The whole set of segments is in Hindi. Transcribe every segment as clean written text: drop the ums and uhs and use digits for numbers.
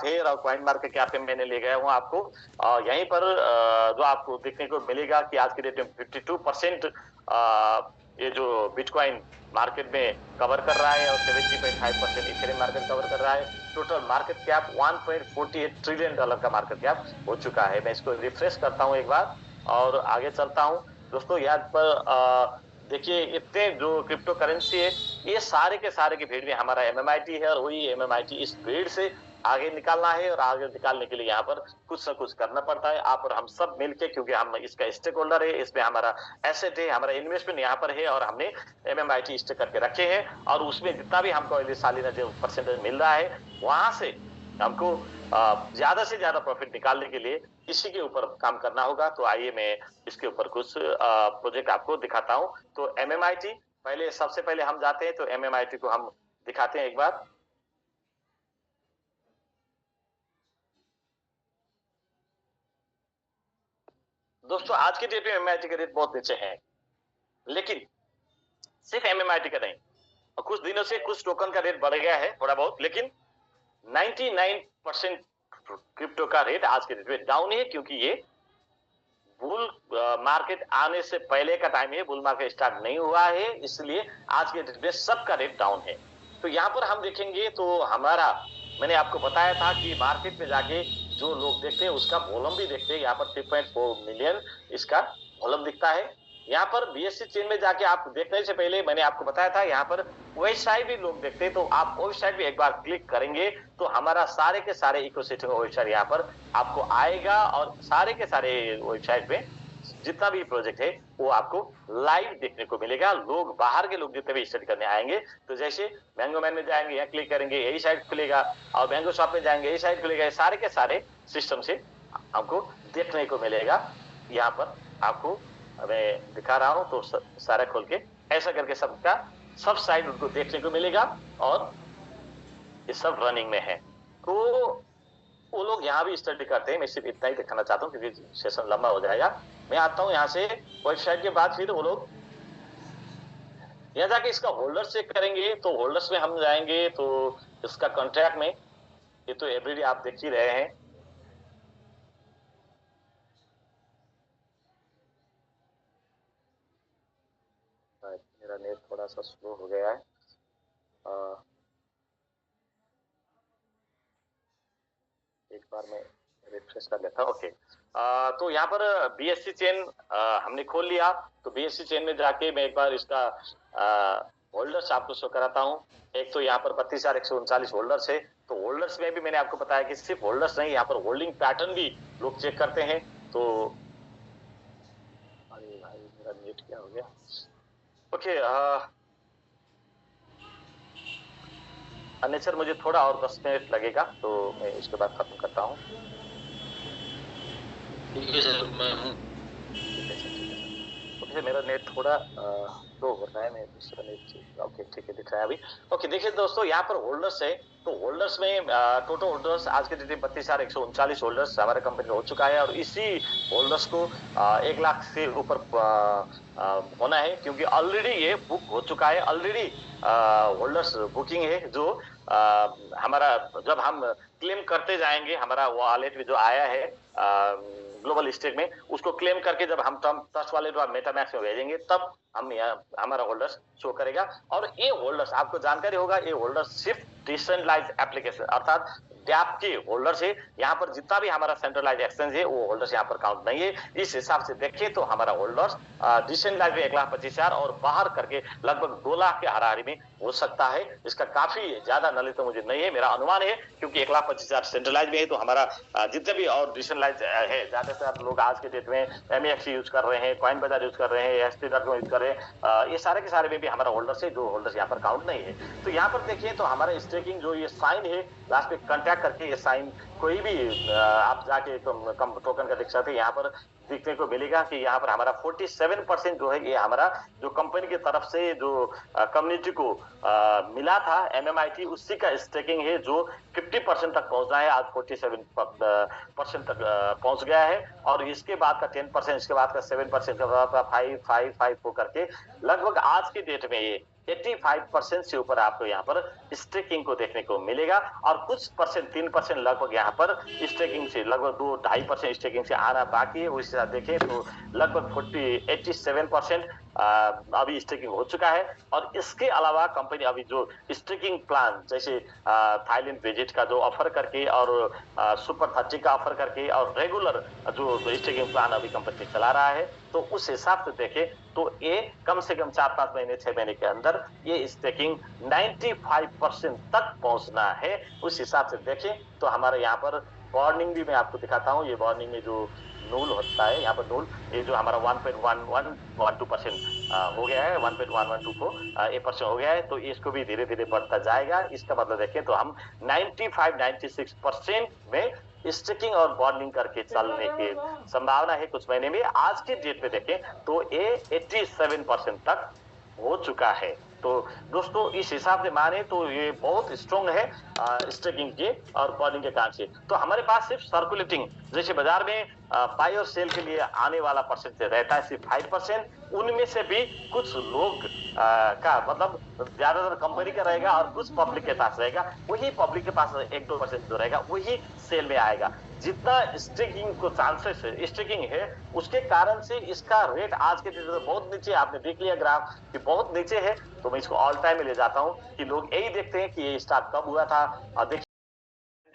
फेयर और कॉइन मार्केट कैप पे मैंने ले गया हूँ आपको। यहीं पर जो आपको देखने को मिलेगा कि आज के डेट में 52% ये जो बिटकॉइन मार्केट में कवर कर रहा है और 70.5% इथेरियम मार्केट कवर कर रहा है। Total market cap 1.48 trillion dollar का मार्केट कैप हो चुका है। मैं इसको रिफ्रेश करता हूँ एक बार और आगे चलता हूँ। दोस्तों यहाँ पर देखिए इतने जो क्रिप्टो करेंसी है ये सारे के सारे की भीड़ में हमारा एमएमआईटी है और वही एमएमआईटी इस भीड़ से आगे निकालना है और आगे निकालने के लिए यहाँ पर कुछ ना कुछ करना पड़ता है। आप और हम सब मिलके, क्योंकि हम इसका स्टेक होल्डर है, इसमें हमारा एसेट है, हमारा इन्वेस्टमेंट यहाँ पर है और हमने एमएमआईटी स्टेक करके रखे हैं और उसमें जितना भी हमको सालाना जो परसेंटेज मिल रहा है वहां से हमको ज्यादा से ज्यादा प्रॉफिट निकालने के लिए इसी के ऊपर काम करना होगा। तो आइए मैं इसके ऊपर कुछ प्रोजेक्ट आपको दिखाता हूं। तो एमएमआईटी पहले, सबसे पहले हम जाते हैं तो एमएमआईटी को हम दिखाते हैं एक बार। दोस्तों आज के डेट में एमएमआईटी का रेट बहुत नीचे है, लेकिन सिर्फ एमएमआईटी का नहीं, और कुछ दिनों से कुछ टोकन का रेट बढ़ गया है थोड़ा बहुत, लेकिन 99% क्रिप्टो का रेट आज के डेट में डाउन है, क्योंकि ये बुल मार्केट आने से पहले का टाइम है, बुल मार्केट स्टार्ट नहीं हुआ है, इसलिए आज के डेट में सबका रेट डाउन है। तो यहाँ पर हम देखेंगे तो हमारा, मैंने आपको बताया था कि मार्केट में जाके जो लोग देखते हैं उसका वॉल्यूम भी देखते हैं। यहाँ पर 3.4 मिलियन इसका वॉल्यूम दिखता है। यहाँ पर बीएससी चेन में जाके आप देखने से पहले मैंने आपको बताया था यहाँ पर वेबसाइट भी लोग देखते हैं, तो आप वेबसाइट भी एक बार क्लिक करेंगे तो हमारा सारे के सारे इकोसिस्टम वेबसाइट यहाँ पर आपको आएगा और सारे के सारे वेबसाइट पे जितना भी प्रोजेक्ट है वो आपको लाइव देखने को मिलेगा। लोग, बाहर के लोग जितने भी स्टडी करने आएंगे, तो जैसे मैंगो मैन में जाएंगे, यहाँ क्लिक करेंगे यही साइट खुलेगा, और मैंगो शॉप में जाएंगे यही साइट खुलेगा। सारे के सारे सिस्टम से हमको देखने को मिलेगा। यहाँ पर आपको मैं दिखा रहा हूं तो सारा खोल के ऐसा करके सबका सब साइट उनको देखने को मिलेगा और ये सब रनिंग में है। तो वो लोग यहाँ भी स्टडी करते हैं। मैं सिर्फ इतना ही दिखाना चाहता हूँ क्योंकि सेशन लंबा हो जाएगा। मैं आता हूँ यहाँ से वेबसाइट के बाद, फिर वो लोग यहाँ जाके इसका होल्डर चेक करेंगे। तो होल्डर्स में हम जाएंगे तो इसका कॉन्ट्रैक्ट में, ये तो एवरीडे आप देख ही रहे हैं, मेरा नेट थोड़ा सा स्लो हो गया है। एक बार मैं रिफ्रेश कर लेता हूँ। ओके, तो यहाँ पर बीएससी चेन हमने खोल लिया। तो बीएससी चेन में जाके मैं एक बार इसका होल्डर्स आपको शो कराता हूँ। एक तो यहाँ पर 32,139 होल्डर्स है। तो होल्डर्स में भी मैंने आपको बताया कि सिर्फ होल्डर्स नहीं, यहाँ पर होल्डिंग पैटर्न भी लोग चेक करते हैं। तो अरे भाई मेरा नेट क्या हो गया। ओके, नेचर मुझे थोड़ा और 10 मिनट लगेगा, तो मैं इसके बाद खत्म करता हूँ। ठीक है सर, मैं हूँ। ओके, मेरा नेट थोड़ा स्लो हो रहा है। मैं दूसरा नेट, ओके ठीक है, दिख रहा है अभी। ओके, देखिए दोस्तों यहाँ पर होल्डर्स है। तो होल्डर्स में टोटल होल्डर्स आज के डेट में 32,139 होल्डर्स हमारे कंपनी का हो चुका है और इसी होल्डर्स को 1 लाख से ऊपर होना है, क्योंकि ऑलरेडी ये बुक हो चुका है। ऑलरेडी होल्डर्स बुकिंग है, जो हमारा जब हम क्लेम करते जाएंगे, हमारा वॉलेट में जो आया है ग्लोबल स्टेक में, उसको क्लेम करके जब हम ट्रस्ट वालेट और मेटामैक्स में भेजेंगे तब हम यहाँ हमारा होल्डर्स शो करेगा। और ये होल्डर्स, आपको जानकारी होगा, ये होल्डर्स सिर्फ डिसेंट्रलाइज्ड एप्लीकेशन अर्थात डैप के होल्डर्स है। यहाँ पर जितना भी हमारा सेंट्रलाइज एक्सचेंज है वो होल्डर्स यहाँ पर काउंट नहीं है। इस हिसाब से देखें तो हमारा होल्डर्स डिसेंट्रलाइज में 1,25,000 और बाहर करके लगभग 2 लाख के हाराहारी में हो सकता है। इसका काफी ज्यादा नॉलेज तो मुझे नहीं है, मेरा अनुमान है, क्योंकि 1,25,000 सेंट्रलाइज में है। तो हमारा जितने भी और डिसेंट्रलाइज है, ज्यादा से ज्यादा लोग आज के डेट में एमएक्स यूज कर रहे हैं, कॉइन बाजार यूज कर रहे हैं, एसटी.com यूज कर रहे हैं, ये सारे के सारे में भी हमारा होल्डर्स है, जो होल्डर्स यहाँ पर काउंट नहीं है। तो यहाँ पर देखिए तो हमारा स्टेकिंग जो ये साइन है, लास्ट पे कॉन्टैक्ट करके ये साइन कोई भी आप जाके कम टोकन का देख सकते हैं। यहाँ पर देखने को मिलेगा कि यहाँ पर हमारा 47% जो है ये हमारा जो कंपनी की तरफ से जो कम्युनिटी को मिला था एमएमआईटी, उसी का स्टेकिंग है, जो 50% तक पहुंचना है। आज 47% तक पहुंच गया है और इसके बाद का 10%, इसके बाद का 7%, 5 हो करके लगभग आज की डेट में ये 85% से ऊपर आपको यहाँ पर स्टेकिंग को देखने को मिलेगा और कुछ परसेंट 3% लगभग यहाँ पर स्टेकिंग से लगभग 2-2.5% स्टेकिंग से आना बाकी है। उस हिसाब देखें तो लगभग 87% अभी स्टेकिंग हो चुका है। और इसके अलावा कंपनी अभी जो स्टेकिंग प्लान जैसे थाईलैंड विजिट का जो ऑफर करके और सुपर 30 का ऑफर करके और रेगुलर जो स्टेकिंग प्लान अभी कंपनी चला रहा है, तो उस हिसाब से देखें तो ये कम से कम 4-5 महीने 6 महीने के अंदर ये स्टेकिंग 95% तक पहुंचना है। उस हिसाब से देखें तो हमारे यहाँ पर वार्निंग भी मैं आपको दिखाता हूँ। ये वार्निंग में जो नूल होता है, यहाँ पर नूल ये जो हमारा 1.1112% हो गया है, 1.1124% हो गया है, तो इसको भी धीरे धीरे बढ़ता जाएगा। इसका मतलब देखें तो हम 95-96% में स्टिकिंग और बॉन्डिंग करके चलने की संभावना है कुछ महीने में। आज के डेट पे देखें तो ये 87% तक हो चुका है। तो दोस्तों इस हिसाब से माने तो ये बहुत स्ट्रॉन्ग है स्टेकिंग के और बॉन्डिंग के कारण से। तो हमारे पास सिर्फ सर्कुलेटिंग जैसे बाजार में बाय और सेल के लिए आने वाला परसेंटेज रहता है सिर्फ 5%। उनमें से भी कुछ लोग का मतलब ज्यादातर कंपनी का रहेगा और कुछ पब्लिक के पास रहेगा। वही पब्लिक के पास 1-2% जो रहेगा वही सेल में आएगा। जितना स्टेकिंग को चांसेस है स्टेकिंग है उसके कारण से इसका रेट आज के दिन में बहुत नीचे, आपने देख लिया ग्राफ कि बहुत नीचे है। तो मैं इसको ऑल टाइम में ले जाता हूं कि लोग यही देखते हैं कि ये स्टार्ट कब हुआ था और देखिए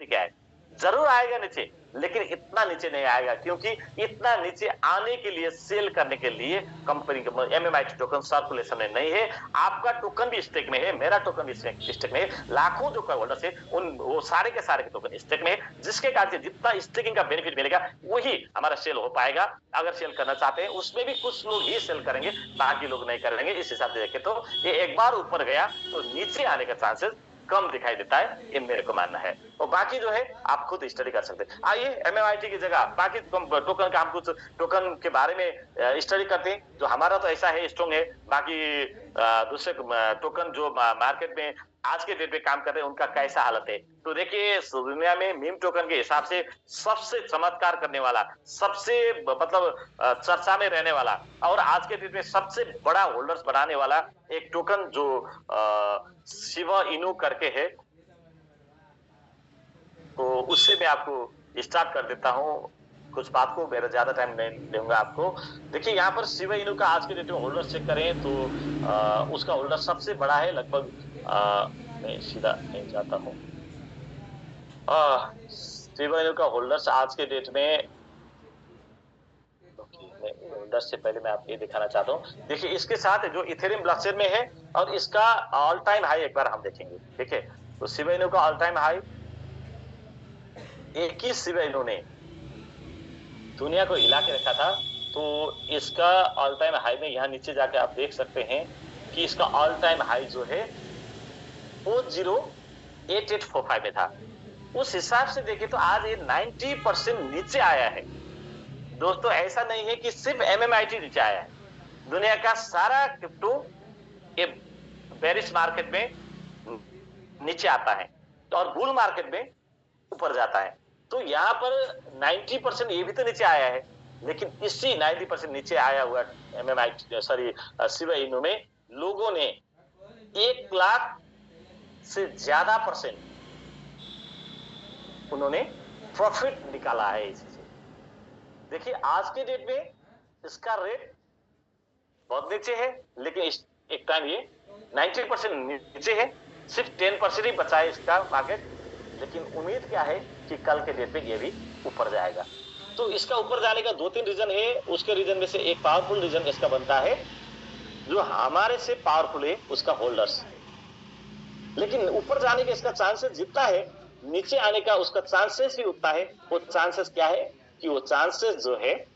क्या है, जरूर आएगा नीचे लेकिन इतना नीचे नहीं आएगा, क्योंकि इतना नीचे आने के लिए सेल करने के लिए कंपनी के एमएमआईटी टोकन सर्कुलेशन में नहीं है। आपका टोकन भी स्टेक में है, मेरा टोकन भी स्टेक में है, लाखों जो होल्डर्स है उन वो सारे के सारे के टोकन स्टेक में है, जिसके कारण से जितना स्टेकिंग का बेनिफिट मिलेगा वही हमारा सेल हो पाएगा। अगर सेल करना चाहते हैं उसमें भी कुछ लोग ही सेल करेंगे, बाकी लोग नहीं करेंगे। इस हिसाब से देखें तो ये एक बार ऊपर गया तो नीचे आने का चांसेस कम दिखाई देता है, ये मेरे को मानना है। और बाकी जो है आप खुद स्टडी कर सकते हैं। आइए एमएमआईटी की जगह बाकी टोकन का हम कुछ टोकन के बारे में स्टडी करते हैं। जो हमारा तो ऐसा है स्ट्रॉन्ग है, बाकी दूसरे टोकन जो मार्केट में आज के डेट पे काम कर रहे हैं उनका कैसा हालत है। तो देखिए दुनिया में मीम टोकन के हिसाब से सबसे चमत्कार करने वाला, सबसे मतलब चर्चा में रहने वाला और आज के डेट में सबसे बड़ा होल्डर्स बनाने वाला एक टोकन जो शिबा इनू करके है, तो उससे मैं आपको स्टार्ट कर देता हूँ कुछ बात को, मेरा ज्यादा टाइम नहीं दूंगा आपको। देखिए यहाँ पर शिबा इनू का आज के डेट में होल्डर चेक करें तो उसका होल्डर सबसे बड़ा है, लगभग मैं सीधा नहीं जाता हूँ। शिबा इनू का होल्डर्स आज के डेट में होल्डर से पहले मैं आपको ये दिखाना चाहता हूँ। देखिए इसके साथ जो इथेरियम ब्लॉकचेन में है और इसका ऑल टाइम हाई एक बार हम देखेंगे। ठीक है, तो शिबा इनू का all time high 21 Shiba Inu ने दुनिया को हिला के रखा था। तो इसका ऑल टाइम हाई में यहाँ नीचे जाके आप देख सकते हैं कि इसका ऑल टाइम हाई जो है 408845 में था। उस हिसाब से देखें तो आज ये 90% नीचे आया है। दोस्तों ऐसा नहीं है कि सिर्फ एमएमआईटी नीचे आया है, दुनिया का सारा क्रिप्टो ये बेरिश मार्केट में नीचे आता है और बुल मार्केट में ऊपर जाता है। तो यहाँ पर 90% ये भी तो नीचे आया है, लेकिन इसी 90% नीचे आया हुआ एमएमआईटी शिबा इनू में लोगों ने 1 लाख से ज्यादा परसेंट उन्होंने प्रॉफिट निकाला है इसी से। देखिए आज के डेट में इसका रेट बहुत नीचे है, लेकिन एक टाइम ये 90% नीचे है, सिर्फ 10% ही बचा है इसका मार्केट। लेकिन उम्मीद क्या है कि कल के डेट पे ये भी ऊपर जाएगा। तो इसका ऊपर जाने का 2-3 रीजन है। उसके रीजन में से एक पावरफुल रीजन इसका बनता है, जो हमारे से पावरफुल है उसका होल्डर्स। लेकिन ऊपर जाने का इसका चांसेस जितना है, नीचे आने का उसका चांसेस भी उतना है। वो चांसेस क्या है कि वो चांसेस जो है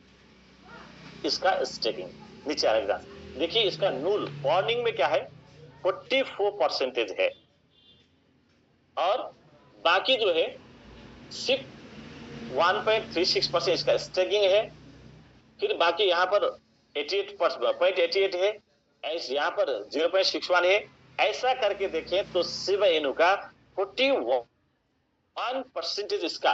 इसका स्टेकिंग नीचे आने का। देखिए इसका नूल वार्निंग में क्या है 44% है और बाकी जो है सिर्फ 1.36% इसका स्टेकिंग है। फिर बाकी यहाँ पर 88.88 है, यहाँ पर 0.61 है। ऐसा करके देखें तो शिबा इनू का 41% इसका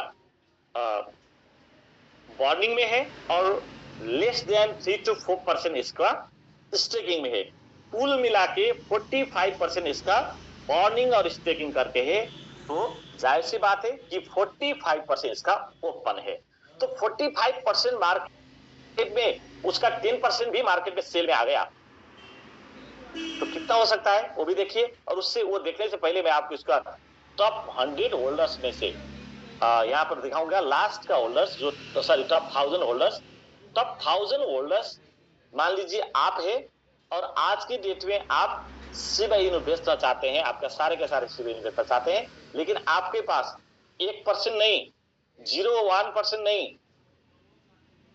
वार्निंग में है और लेस देन 3 to 4% इसका स्टेकिंग में है। कुल मिला के 45% इसका बॉर्निंग और स्टेकिंग करके है, तो जाहिर सी बात है कि 45% इसका ओपन है। तो 45% मार्केट में उसका 10% भी मार्केट में सेल में आ गया, तो कितना हो सकता है वो भी देखिए। और उससे वो देखने से पहले मैं आपको इसका टॉप 100 होल्डर्स में से यहाँ पर दिखाऊंगा लास्ट का होल्डर्स, जो sorry top 1000 holders. Top 1000 holders मान लीजिए आप है, और आज की डेट में आप शिबा इनु बेचना चाहते हैं, आपका सारे के सारे शिबा इनु बेचना चाहते हैं, लेकिन आपके पास 1% नहीं, 0.1% नहीं,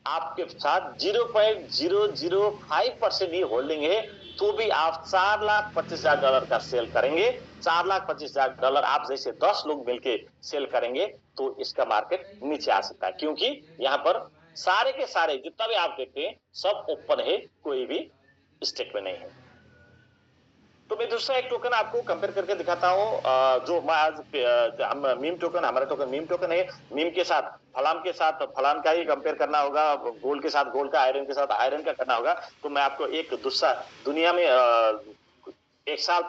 आपके साथ 0.005% ही होल्डिंग है, तो भी आप $4,25,000 का सेल करेंगे। $4,25,000 आप जैसे 10 लोग मिलके सेल करेंगे तो इसका मार्केट नीचे आ सकता है, क्योंकि यहाँ पर सारे के सारे जितना भी आप देखते हैं सब ओपन है, कोई भी स्टेक में नहीं है। तो मैं दूसरा एक टोकन आपको कंपेयर करके दिखाता हूं, जो आज हम मीम टोकन, हमारा टोकन मीम टोकन है। मीम के साथ फलान का ही कंपेयर करना होगा, गोल्ड के साथ गोल्ड का, आयरन के साथ आयरन का करना होगा। तो मैं आपको एक दूसरा दुनिया में एक साल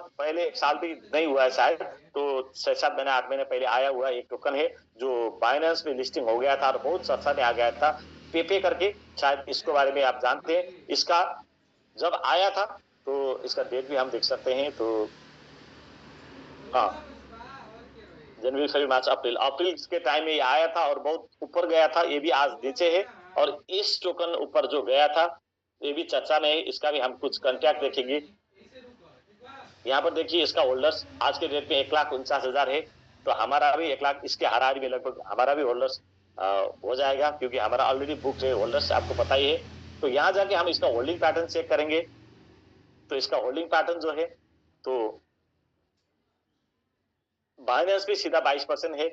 भी नहीं हुआ है शायद, तो 6-7 महीने 8 महीने पहले आया हुआ एक टोकन है जो बाइनेंस में लिस्टिंग हो गया था और बहुत सस्ता में आ गया था, पेपे करके, शायद इसके बारे में आप जानते हैं। इसका जब आया था तो इसका डेट भी हम देख सकते हैं। तो हाँ, जनवरी फरवरी मार्च अप्रैल के टाइम में ये आया था और बहुत ऊपर गया था, ये भी आज नीचे है। और इस टोकन ऊपर जो गया था ये भी चर्चा में है, इसका भी हम कुछ कॉन्टैक्ट देखेंगे। यहाँ पर देखिए इसका होल्डर्स आज के डेट में 1,49,000 है, तो हमारा भी 1 लाख, इसके हरारी में लगभग हमारा भी होल्डर्स हो जाएगा, क्योंकि हमारा ऑलरेडी बुक है होल्डर्स, आपको पता ही है। तो यहाँ जाके हम इसका होल्डिंग पैटर्न चेक करेंगे। तो इसका होल्डिंग पैटर्न जो है, तो बाइनेंस पे सीधा 22% है,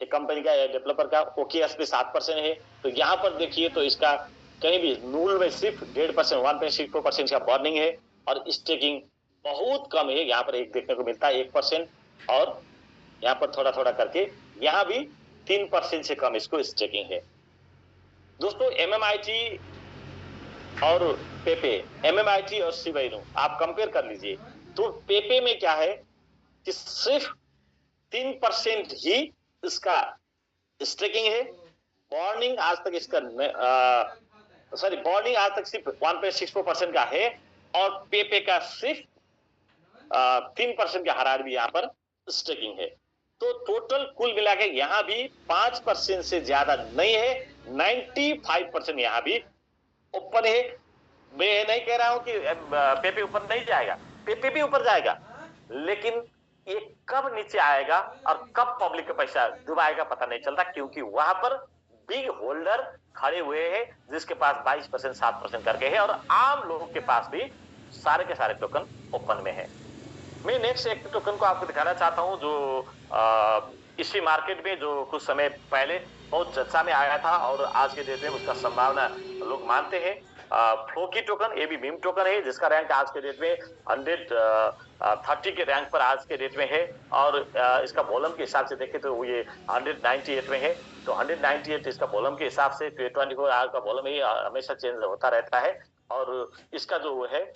एक कंपनी का डेवलपर का, ओकेएस पे 7% है। तो यहाँ पर देखिए तो इसका कहीं भी नूल में सिर्फ 1.5%, 1.64% का बॉर्निंग है, और स्टेकिंग बहुत कम है। यहाँ पर एक देखने को मिलता है 1%, और यहाँ पर थोड़ा थोड़ा करके यहाँ भी 3% से कम इसको स्टेकिंग है। दोस्तों MMIT और पेपे, MMIT और शिबा इनु आप कंपेयर कर लीजिए। तो पेपे में क्या है कि सिर्फ 3% ही इसका स्टेकिंग है। बॉर्निंग आज तक इसका बॉर्निंग आज तक सिर्फ 1.64% का है, और पेपे का सिर्फ 3% का हरार भी यहाँ पर स्टेकिंग है। तो टोटल कुल मिला के यहाँ भी 5% से ज्यादा नहीं है, 95% यहाँ भी ऊपर है। मैं नहीं कह रहा हूं कि पेपे ऊपर नहीं जाएगा, पेपे भी ऊपर जाएगा, लेकिन ये कब नीचे आएगा और कब पब्लिक का पैसा डुबाएगा पता नहीं चलता, क्योंकि वहां पर बिग होल्डर खड़े हुए हैं जिसके पास 22%, 7% करके है, और आम लोगों के पास भी सारे के सारे टोकन ओपन में है। मैं नेक्स्ट एक टोकन को आपको दिखाना चाहता हूं, जो इसी मार्केट में जो कुछ समय पहले बहुत चर्चा में आया था, और आज के डेट में उसका संभावना लोग मानते हैं। फ्लोकी टोकन, ये भी मीम टोकन है, जिसका रैंक आज के डेट में 130 के रैंक पर आज के डेट में है, और इसका वॉल्यूम के हिसाब से देखें तो ये 198 में है। तो 198 इसका वॉल्यूम के हिसाब से 24 आवर का वॉल्यूम ही हमेशा चेंज होता रहता है, और इसका जो है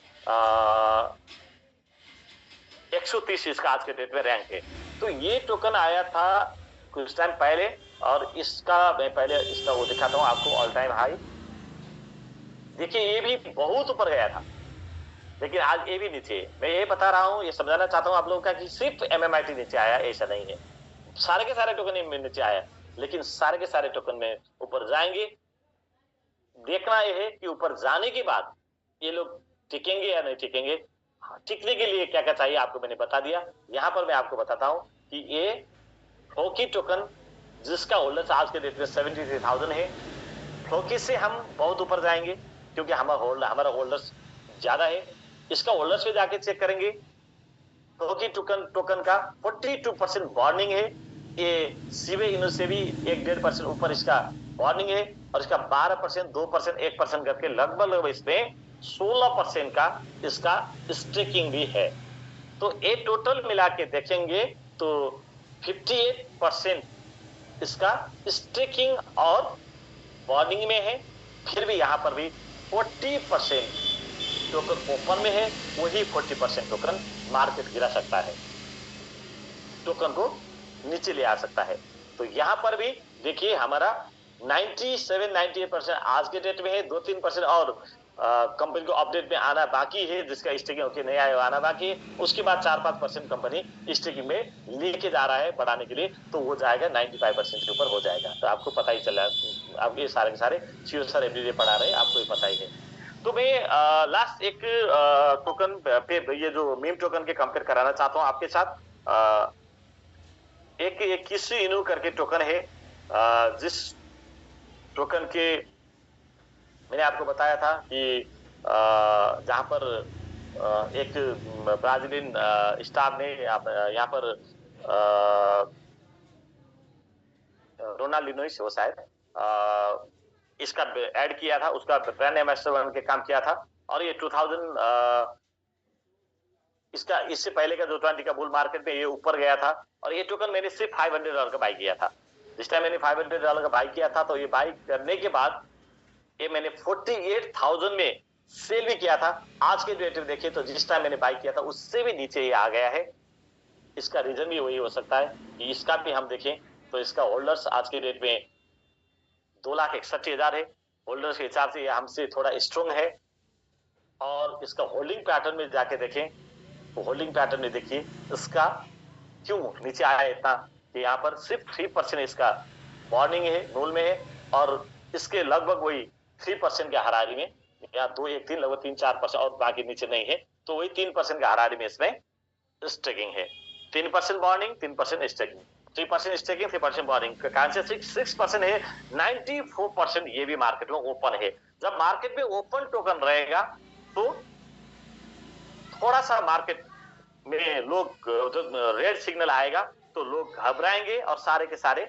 130 इसका आज के डेट में रैंक है। तो ये टोकन आया था कुछ टाइम पहले, और इसका मैं पहले इसका वो दिखाता हूँ आपको, ऑल टाइम हाई देखिए, ये भी बहुत ऊपर गया था, लेकिन आज ये भी नीचे। मैं ये बता रहा हूँ, ये समझाना चाहता हूँ आप लोगों का कि सिर्फ MMIT नीचे आया ऐसा नहीं है, सारे के सारे टोकन में नीचे आया, लेकिन सारे के सारे टोकन में ऊपर जाएंगे। देखना यह है कि ऊपर जाने के बाद ये लोग टिकेंगे या नहीं टिकेंगे। टिकने के लिए क्या क्या चाहिए आपको मैंने बता दिया। यहाँ पर मैं आपको बताता हूँ कि ये फ्लोकी टोकन जिसका होल्डर्स आज के डेट में 73,000 है, फ्लोकी से हम बहुत ऊपर जाएंगे क्योंकि हमारा होल्डर्स ज्यादा है। इसका होल्डर्स पे जाके चेक करेंगे, फ्लोकी टोकन का 42% वार्निंग है, ये शिबा इनु से भी 1-1.5% ऊपर इसका वार्निंग है, और इसका 12%, 2%, 1% करके लगभग इसमें 16% का इसका स्टेकिंग भी है। तो ये टोटल मिला के देखेंगे तो 58% इसका स्टेकिंग और वार्निंग में है, फिर भी यहाँ पर भी 40% टोकन ओपन में है वही 40% टोकन मार्केट गिरा सकता है, टोकन को नीचे ले आ सकता है। तो यहां पर भी देखिए हमारा 97-98% आज के डेट में है, 2-3% और कंपनी को अपडेट में आना बाकी है, जिसका स्टेकिंग होके नहीं आया आना बाकी है। उसके बाद 4-5% कंपनी स्टेकिंग में लेके जा रहा है बढ़ाने के लिए, तो वो जाएगा 95% के ऊपर हो जाएगा। तो आपको पता ही चला, आप ये सारे के सारे सीओ सर एवरीडे पढ़ा रहे हैं, आपको ये पता ही है। तो मैं लास्ट एक टोकन पे ये जो मीम टोकन के कंपेयर कराना चाहता हूँ आपके साथ। एक किसी इनू करके टोकन है, जिस टोकन के मैंने आपको बताया था कि जहां पर एक ब्राजीलियन स्टार ने यहाँ पर रोनाल्डिनो वो शायद इसका ऐड किया था, उसका ब्रांड एम्बेसडर बन के काम किया था। और ये 2000 इसका इससे पहले का जो 20 का बुल मार्केट में ये ऊपर गया था, और ये टोकन मैंने सिर्फ $500 का बाई किया था। जिस टाइम मैंने $500 का बाई किया था, तो ये बाई करने के बाद ये मैंने 48,000 में सेल भी किया था। आज के डेट में देखिए तो जिस टाइम मैंने बाई किया था उससे भी नीचे ये आ गया है। इसका रीजन भी वही हो सकता है कि इसका भी हम देखें तो इसका होल्डर्स आज के डेट में 2,61,000 है। होल्डर्स के हिसाब से ये हमसे थोड़ा स्ट्रॉन्ग है। और इसका होल्डिंग पैटर्न में जाके देखें तो होल्डिंग पैटर्न में देखिए इसका क्यों नीचे आया इतना, कि यहाँ पर सिर्फ 3% इसका मॉर्निंग है, नूल में है, और इसके लगभग वही 3% के हरारी में, या 2-1-3 लगभग 3-4% और बाकी नीचे नहीं है, तो वही 3% के हरारी में इसमें स्टेकिंग है। 3% मॉर्निंग, 3% स्टेकिंग, 3% स्टेकिंग, 3% मॉर्निंग का कारण से 6% है। 94% ये भी मार्केट में ओपन है। जब मार्केट में ओपन टोकन रहेगा तो थोड़ा सा मार्केट में लोग जो रेड सिग्नल आएगा तो लोग घबराएंगे और सारे के सारे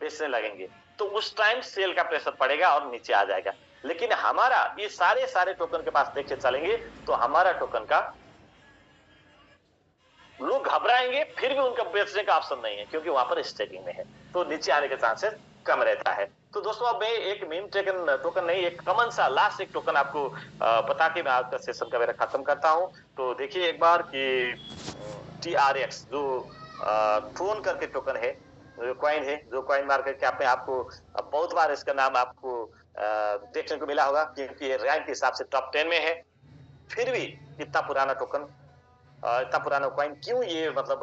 बेचने लगेंगे, तो उस टाइम सेल का प्रेशर पड़ेगा और नीचे आ जाएगा। लेकिन हमारा ये सारे टोकन के पास देख के चलेंगे तो हमारा टोकन का लोग घबराएंगे फिर भी उनका बेचने का ऑप्शन नहीं है, क्योंकि वहां पर स्टेकिंग में है, तो नीचे आने के चांसेस कम रहता है। तो दोस्तों अब मैं एक मीम टोकन नहीं, एक कॉमन सा लास्ट एक टोकन आपको बता के मैं आज का सेशन का मेरा खत्म करता हूं। तो देखिए एक बार कि TRX जो ट्रोन करके टोकन है, जो कॉइन है, जो कॉइन मार्केट के आपको बहुत बार इसका नाम आपको देखने को मिला होगा, क्योंकि रैंक के हिसाब से टॉप 10 में है। फिर भी इतना पुराना टोकन, इतना पुराना कॉइन क्यों ये मतलब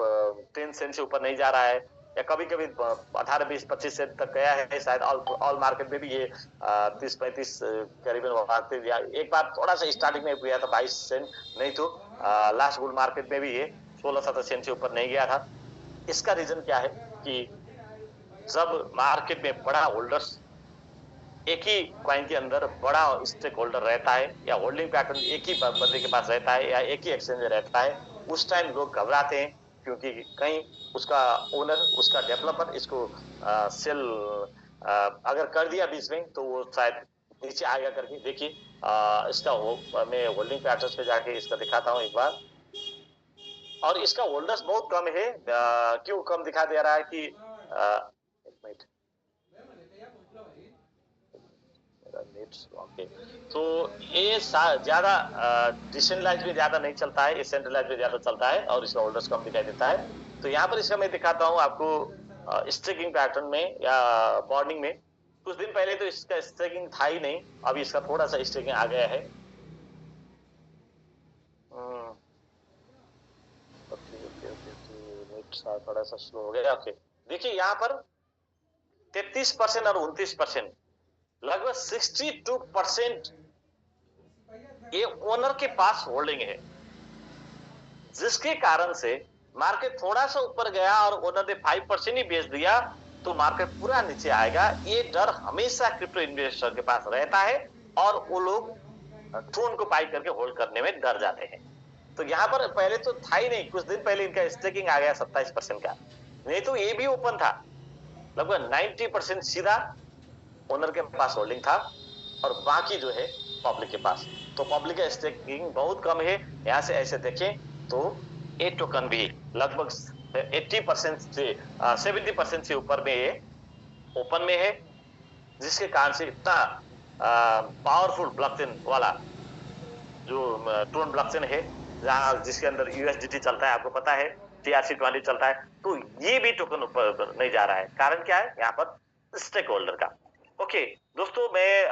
10 सेंट से ऊपर नहीं जा रहा है, या कभी कभी 18-20-25 सेंट तक गया है। शायद ऑल मार्केट में भी ये 30-35 करीबन, या एक बार थोड़ा सा स्टार्टिंग में गया था 22 सेंट, नहीं तो लास्ट बुल मार्केट में भी ये 16-17 सेंट से ऊपर नहीं गया था। इसका रीजन क्या है कि जब मार्केट में बड़ा होल्डर्स एक ही कॉइन के अंदर बड़ा स्टेक होल्डर रहता है, या होल्डिंग पैटर्न एक ही बंदे के पास रहता है, या एक ही एक्सचेंज में रहता है, उस टाइम लोग घबराते हैं, क्योंकि कहीं उसका ओनर, उसका डेवलपर इसको सेल अगर कर दिया बीच में तो वो शायद नीचे आएगा करके। देखिए इसका मैं होल्डिंग पैटर्न पे जाके इसका दिखाता हूँ एक बार। और इसका होल्डर्स बहुत कम है। क्यों कम दिखा दे रहा है कि एक मिनट, ओके, तो ये ज्यादा डिसेंट्रलाइज में ज्यादा नहीं चलता है, ये सेंट्रलाइज में ज्यादा चलता है, और इसका होल्डर्स कम दिखाई देता है। तो यहाँ पर इसका मैं दिखाता हूँ आपको स्टेकिंग पैटर्न में या मॉर्निंग में। कुछ दिन पहले तो इसका स्टेकिंग था ही नहीं, अभी इसका थोड़ा सा स्टेकिंग आ गया है। थोड़ा सा स्लो हो गया। ओके, देखिए यहाँ पर 33% और 29%, लगभग 62% ये ओनर के पास होल्डिंग है, जिसके कारण से मार्केट थोड़ा सा ऊपर गया और ओनर ने 5% ही बेच दिया तो मार्केट पूरा नीचे आएगा। ये डर हमेशा क्रिप्टो इन्वेस्टर के पास रहता है, और वो लोग ट्रोन को बाई करके होल्ड करने में डर जाते हैं। तो यहाँ पर पहले तो था ही नहीं, कुछ दिन पहले इनका स्टेकिंग आ गया 27% का, नहीं तो ये भी ओपन था। लगभग 90% सीधा ओनर के पास होल्डिंग था, और बाकी जो है पब्लिक के पास। तो पब्लिक का स्टेकिंग बहुत कम है। यहाँ से ऐसे देखें तो ये टोकन भी लगभग 80% से 70% से ऊपर में ये ओपन में है, जिसके कारण से इतना पावरफुल ब्लॉकचेन वाला जो ट्रोन ब्लॉकचेन है, जहाँ जिसके अंदर यूएसडीटी चलता है, आपको पता है TRC20 चलता है, तो ये भी टोकन ऊपर नहीं जा रहा है। कारण क्या है यहाँ पर? स्टेक होल्डर का। ओके दोस्तों, मैं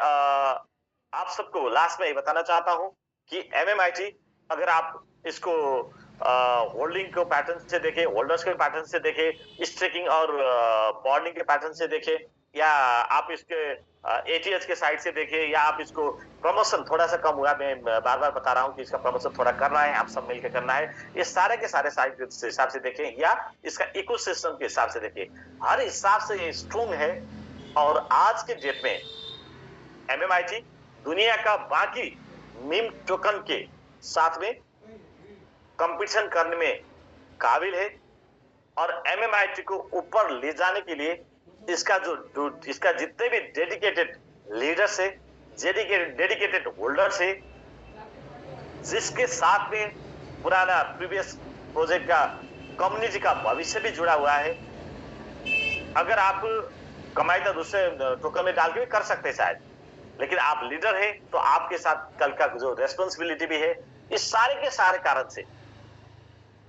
आप सबको लास्ट में ये बताना चाहता हूँ कि MMIT, अगर आप इसको होल्डिंग के पैटर्न से देखें, होल्डर्स के पैटर्न से देखें, स्टेकिंग और बॉन्डिंग के पैटर्न से देखें, या आप इसके ATH के साइड से देखें, या आप इसको प्रमोशन थोड़ा सा कम हुआ, मैं बार बार बता रहा हूँ कि इसका प्रमोशन थोड़ा करना है, आप सब मिलकर करना है, ये सारे के सारे साइड के हिसाब से देखें, या इसका इकोसिस्टम के हिसाब से देखें, हर हिसाब से ये स्ट्रॉन्ग है। और आज के डेट में MMIT दुनिया का बाकी मीम टोकन के साथ में कंपटीशन करने में काबिल है, और MMIT को ऊपर ले जाने के लिए इसका जितने भी डेडिकेटेड लीडर्स है, डेडिकेटेड होल्डर्स है, जिसके साथ में पुराना प्रीवियस प्रोजेक्ट का कम्युनिटी का भविष्य भी जुड़ा हुआ है। अगर आप कमाई तो दूसरे टोकन में डाल के भी कर सकते हैं शायद, लेकिन आप लीडर है तो आपके साथ कल का जो रेस्पॉन्सिबिलिटी भी है। इस सारे के सारे कारण से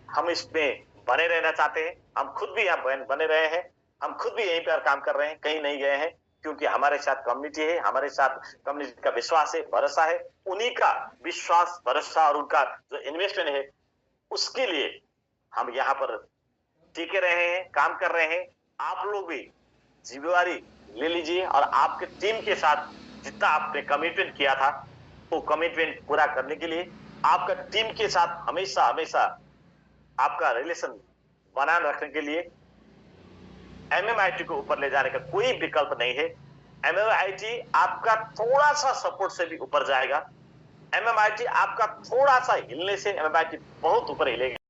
हम इसमें बने रहना चाहते हैं। हम खुद भी यहाँ बने रहे हैं, हम खुद भी यहीं पर काम कर रहे हैं, कहीं नहीं गए हैं, क्योंकि हमारे साथ कम्युनिटी है, हमारे साथ कम्युनिटी का विश्वास है, भरोसा है। उन्हीं का विश्वास, भरोसा और उनका जो इन्वेस्टमेंट है, उसके लिए हम यहाँ पर टिके रहे हैं, काम कर रहे हैं। आप लोग भी जिम्मेवारी ले लीजिए, और आपके टीम के साथ जितना आपने कमिटमेंट किया था, वो कमिटमेंट पूरा करने के लिए आपका टीम के साथ हमेशा हमेशा आपका रिलेशन बनाए रखने के लिए MMIT को ऊपर ले जाने का कोई विकल्प नहीं है। MMIT आपका थोड़ा सा सपोर्ट से भी ऊपर जाएगा। MMIT आपका थोड़ा सा हिलने से MMIT बहुत ऊपर हिलेगा।